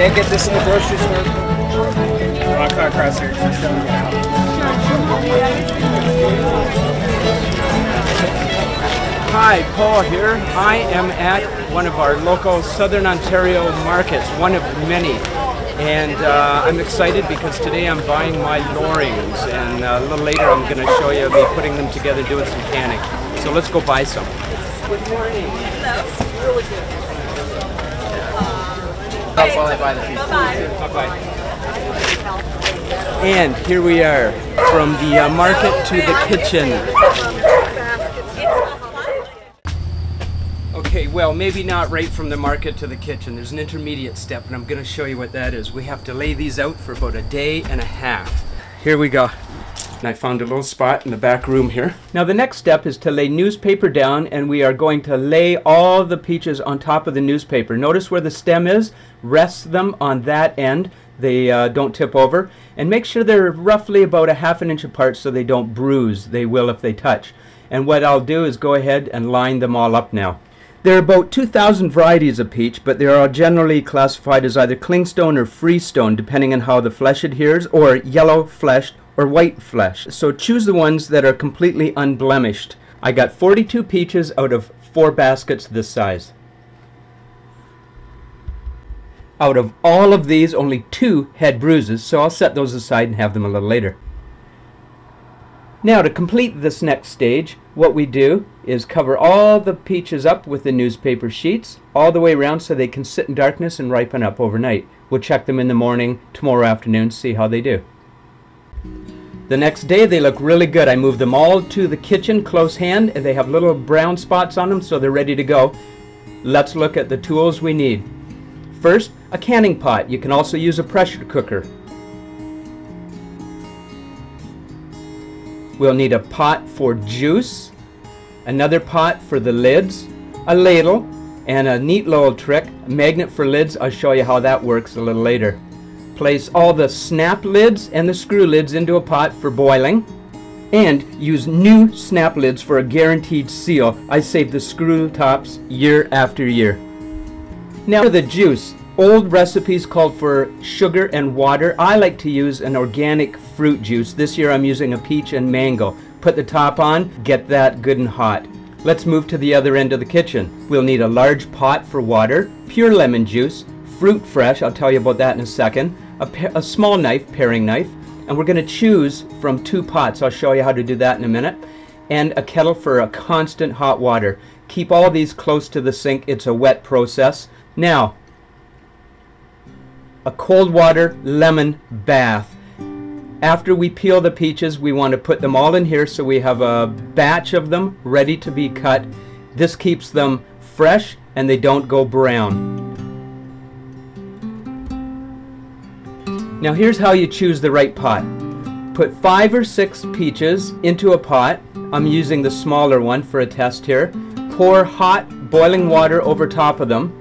Can't get this in the grocery store. I'll cut across here. Hi, Paul here. I am at one of our local Southern Ontario markets, one of many. And I'm excited because today I'm buying my loorings, and a little later I'm going to show you me putting them together, doing some canning. So let's go buy some. Good morning. Hello. Really good. While I buy the pieces. Bye-bye. And here we are, from the market to the kitchen. Okay, well, maybe not right from the market to the kitchen. There's an intermediate step, and I'm going to show you what that is. We have to lay these out for about a day and a half. Here we go. And I found a little spot in the back room here. Now the next step is to lay newspaper down, and we are going to lay all the peaches on top of the newspaper. Notice where the stem is. Rest them on that end. They don't tip over. And make sure they're roughly about a ½ inch apart so they don't bruise. They will if they touch. And what I'll do is go ahead and line them all up now. There are about 2,000 varieties of peach, but they are generally classified as either clingstone or freestone, depending on how the flesh adheres, or yellow fleshed or white flesh. So choose the ones that are completely unblemished. I got 42 peaches out of 4 baskets this size. Out of all of these, only 2 had bruises, so I'll set those aside and have them a little later. Now, to complete this next stage, what we do is cover all the peaches up with the newspaper sheets all the way around so they can sit in darkness and ripen up overnight. We'll check them in the morning, tomorrow afternoon, see how they do. The next day they look really good. I moved them all to the kitchen close hand, and they have little brown spots on them, so they're ready to go. Let's look at the tools we need. First, a canning pot. You can also use a pressure cooker. We'll need a pot for juice, another pot for the lids, a ladle, and a neat little trick, a magnet for lids. I'll show you how that works a little later. Place all the snap lids and the screw lids into a pot for boiling, and use new snap lids for a guaranteed seal. I save the screw tops year after year. Now for the juice. Old recipes called for sugar and water. I like to use an organic fruit juice. This year I'm using a peach and mango. Put the top on, get that good and hot. Let's move to the other end of the kitchen. We'll need a large pot for water, pure lemon juice, fruit fresh, I'll tell you about that in a second, a small knife, paring knife, and we're going to choose from 2 pots. I'll show you how to do that in a minute, and a kettle for a constant hot water. Keep all these close to the sink. It's a wet process. Now, a cold water lemon bath. After we peel the peaches, we want to put them all in here so we have a batch of them ready to be cut. This keeps them fresh and they don't go brown. Now here's how you choose the right pot. Put 5 or 6 peaches into a pot. I'm using the smaller one for a test here. Pour hot boiling water over top of them.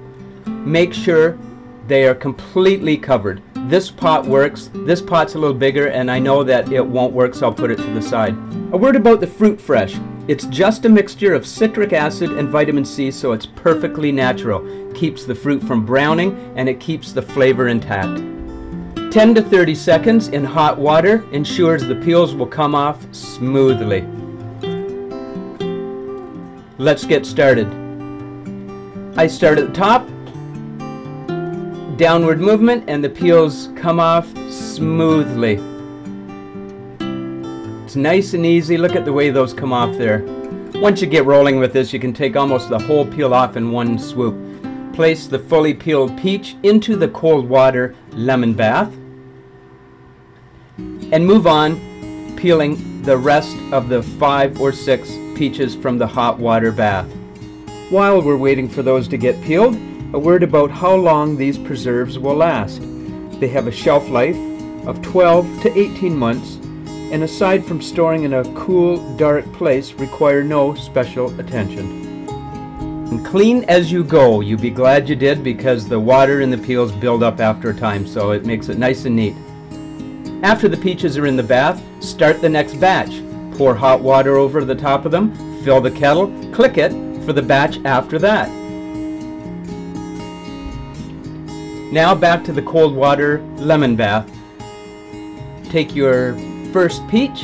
Make sure they are completely covered. This pot works. This pot's a little bigger, and I know that it won't work, so I'll put it to the side. A word about the fruit fresh. It's just a mixture of citric acid and vitamin C, so it's perfectly natural. Keeps the fruit from browning, and it keeps the flavor intact. 10 to 30 seconds in hot water ensures the peels will come off smoothly. Let's get started. I start at the top. Downward movement, and the peels come off smoothly. It's nice and easy. Look at the way those come off there. Once you get rolling with this, you can take almost the whole peel off in one swoop. Place the fully peeled peach into the cold water lemon bath and move on, peeling the rest of the 5 or 6 peaches from the hot water bath. While we're waiting for those to get peeled, a word about how long these preserves will last. They have a shelf life of 12 to 18 months, and aside from storing in a cool, dark place, require no special attention. And clean as you go. You'll be glad you did, because the water in the peels build up after a time, so it makes it nice and neat. After the peaches are in the bath, start the next batch. Pour hot water over the top of them, fill the kettle, click it for the batch after that. Now back to the cold water lemon bath. Take your first peach,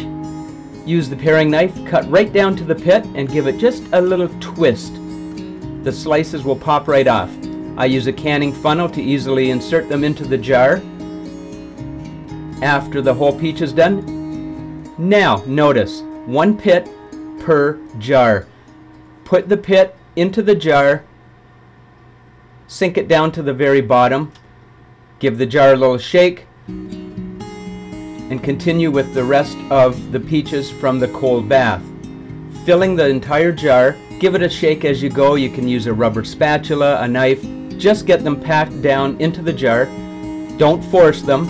use the paring knife, cut right down to the pit and give it just a little twist. The slices will pop right off. I use a canning funnel to easily insert them into the jar after the whole peach is done. Now notice, 1 pit per jar. Put the pit into the jar, sink it down to the very bottom, give the jar a little shake, and continue with the rest of the peaches from the cold bath. Filling the entire jar, give it a shake as you go. You can use a rubber spatula, a knife, just get them packed down into the jar. Don't force them.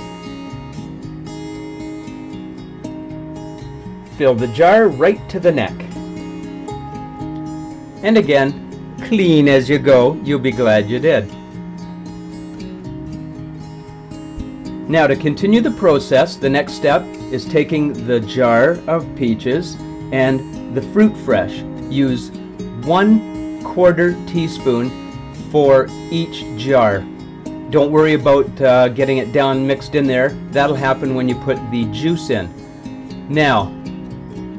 Fill the jar right to the neck. And again, clean as you go. You'll be glad you did. Now to continue the process, the next step is taking the jar of peaches and the fruit fresh. Use 1/4 teaspoon for each jar. Don't worry about getting it down mixed in there. That'll happen when you put the juice in. Now,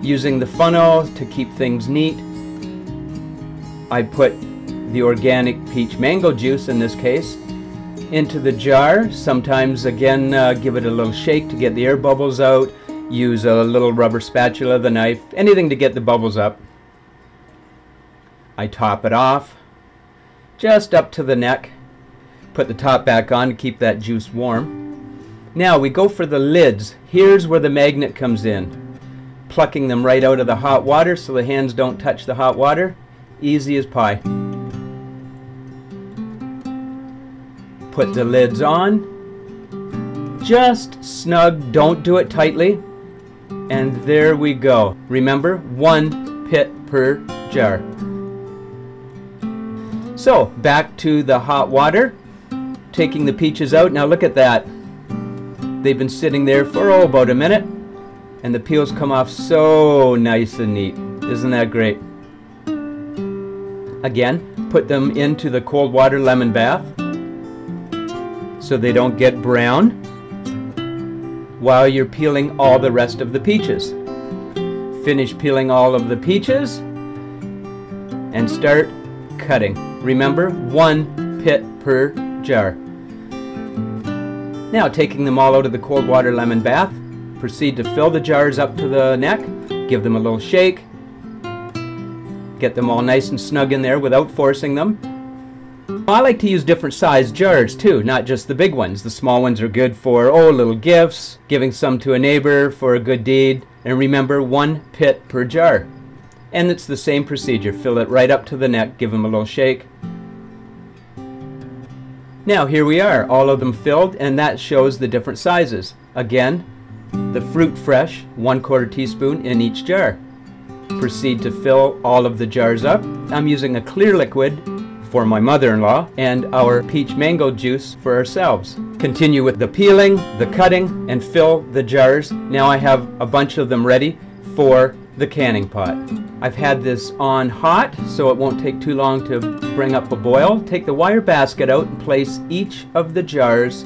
using the funnel to keep things neat, I put the organic peach mango juice, in this case, into the jar. Sometimes again give it a little shake to get the air bubbles out. Use a little rubber spatula, the knife, anything to get the bubbles up. I top it off just up to the neck. Put the top back on to keep that juice warm. Now we go for the lids. Here's where the magnet comes in. Plucking them right out of the hot water so the hands don't touch the hot water. Easy as pie. Put the lids on. Just snug, don't do it tightly. And there we go. Remember, 1 pit per jar. So, back to the hot water. Taking the peaches out. Now look at that. They've been sitting there for about a minute. And the peels come off so nice and neat. Isn't that great? Again, put them into the cold water lemon bath so they don't get brown while you're peeling all the rest of the peaches. Finish peeling all of the peaches and start cutting. Remember, 1 pit per jar. Now, taking them all out of the cold water lemon bath, proceed to fill the jars up to the neck, give them a little shake, get them all nice and snug in there without forcing them. I like to use different size jars too, not just the big ones. The small ones are good for, little gifts, giving some to a neighbor for a good deed. And remember, 1 pit per jar. And it's the same procedure. Fill it right up to the neck, give them a little shake. Now here we are, all of them filled, and that shows the different sizes. Again, the fruit fresh, 1/4 teaspoon in each jar. Proceed to fill all of the jars up. I'm using a clear liquid for my mother-in-law and our peach mango juice for ourselves. Continue with the peeling, the cutting, and fill the jars. Now I have a bunch of them ready for the canning pot. I've had this on hot so it won't take too long to bring up a boil. Take the wire basket out and place each of the jars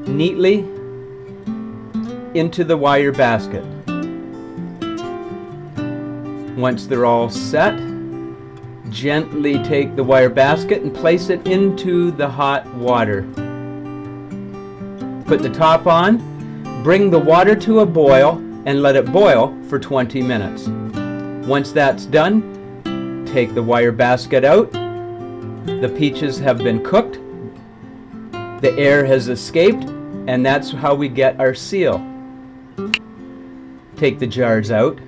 neatly into the wire basket. Once they're all set, gently take the wire basket and place it into the hot water. Put the top on, bring the water to a boil, and let it boil for 20 minutes. Once that's done, take the wire basket out. The peaches have been cooked, the air has escaped, and that's how we get our seal. Take the jars out.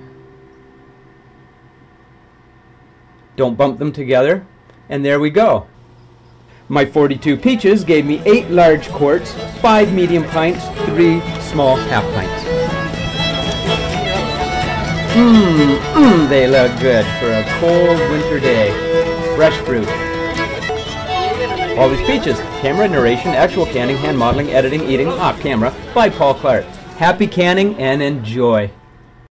Don't bump them together, and there we go. My 42 peaches gave me 8 large quarts, 5 medium pints, 3 small half pints. They look good for a cold winter day. Fresh fruit. All these peaches. Camera, narration, actual canning, hand modeling, editing, eating, off camera by Paul Clark. Happy canning and enjoy.